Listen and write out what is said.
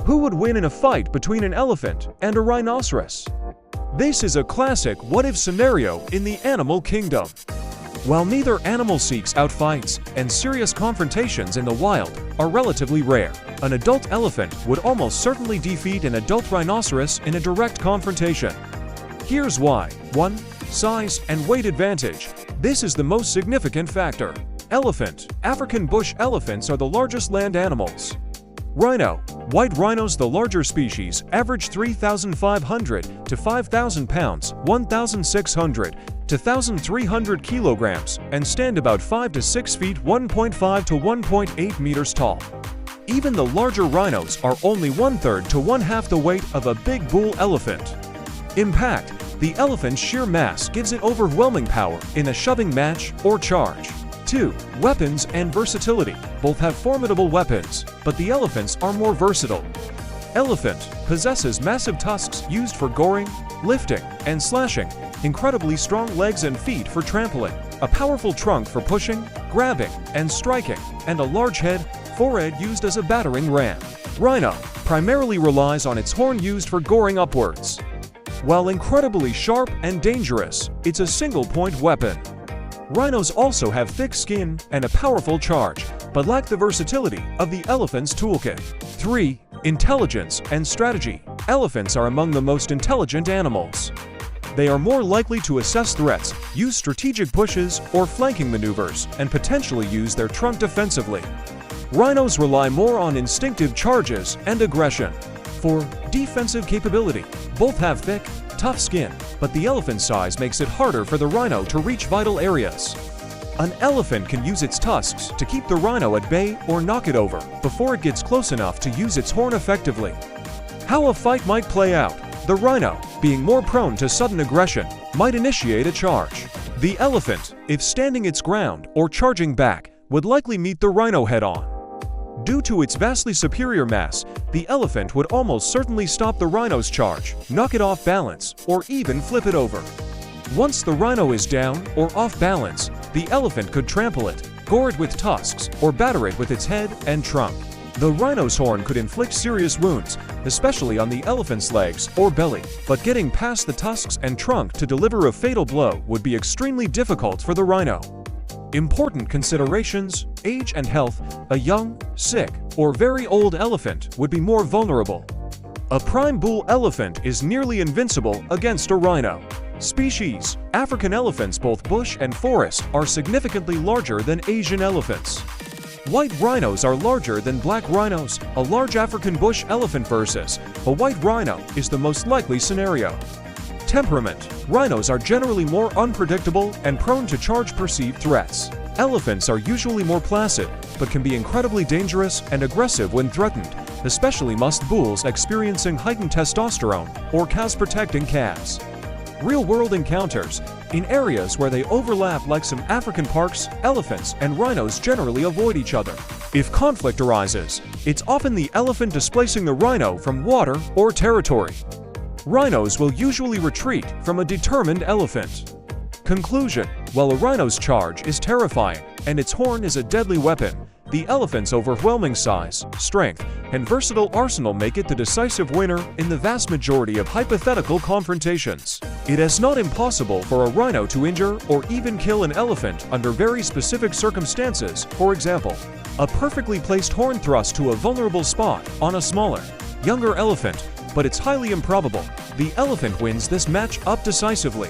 Who would win in a fight between an elephant and a rhinoceros? This is a classic what-if scenario in the animal kingdom. While neither animal seeks out fights and serious confrontations in the wild are relatively rare, an adult elephant would almost certainly defeat an adult rhinoceros in a direct confrontation. Here's why. 1. Size and weight advantage. This is the most significant factor. Elephant. African bush elephants are the largest land animals. Rhino. White rhinos, the larger species, average 3,500 to 5,000 pounds, 1,600 to 1,300 kilograms, and stand about 5 to 6 feet, 1.5 to 1.8 meters tall. Even the larger rhinos are only 1/3 to 1/2 the weight of a big bull elephant. Impact. The elephant's sheer mass gives it overwhelming power in a shoving match or charge. 2. Weapons and versatility. Both have formidable weapons, but the elephants are more versatile. Elephant possesses massive tusks used for goring, lifting, and slashing, incredibly strong legs and feet for trampling, a powerful trunk for pushing, grabbing, and striking, and a large forehead used as a battering ram. Rhino primarily relies on its horn used for goring upwards. While incredibly sharp and dangerous, it's a single-point weapon. Rhinos also have thick skin and a powerful charge, but lack the versatility of the elephant's toolkit. 3. Intelligence and strategy. Elephants are among the most intelligent animals. They are more likely to assess threats, use strategic pushes or flanking maneuvers, and potentially use their trunk defensively. Rhinos rely more on instinctive charges and aggression. 4. Defensive capability. Both have thick, tough skin, but the elephant's size makes it harder for the rhino to reach vital areas. An elephant can use its tusks to keep the rhino at bay or knock it over before it gets close enough to use its horn effectively. How a fight might play out. The rhino, being more prone to sudden aggression, might initiate a charge. The elephant, if standing its ground or charging back, would likely meet the rhino head-on. Due to its vastly superior mass, the elephant would almost certainly stop the rhino's charge, knock it off balance, or even flip it over. Once the rhino is down or off balance, the elephant could trample it, gore it with tusks, or batter it with its head and trunk. The rhino's horn could inflict serious wounds, especially on the elephant's legs or belly, but getting past the tusks and trunk to deliver a fatal blow would be extremely difficult for the rhino. Important considerations: age and health. A young, sick, or very old elephant would be more vulnerable. A prime bull elephant is nearly invincible against a rhino. Species: African elephants, both bush and forest, are significantly larger than Asian elephants. White rhinos are larger than black rhinos. A large African bush elephant versus a white rhino is the most likely scenario. Temperament: Rhinos are generally more unpredictable and prone to charge perceived threats. Elephants are usually more placid, but can be incredibly dangerous and aggressive when threatened, especially musk bulls experiencing heightened testosterone or cows protecting calves. Real-world encounters: in areas where they overlap, like some African parks, elephants and rhinos generally avoid each other. If conflict arises, it's often the elephant displacing the rhino from water or territory. Rhinos will usually retreat from a determined elephant. Conclusion: while a rhino's charge is terrifying and its horn is a deadly weapon, the elephant's overwhelming size, strength, and versatile arsenal make it the decisive winner in the vast majority of hypothetical confrontations. It is not impossible for a rhino to injure or even kill an elephant under very specific circumstances. For example, a perfectly placed horn thrust to a vulnerable spot on a smaller, younger elephant, but it's highly improbable. The elephant wins this match up decisively.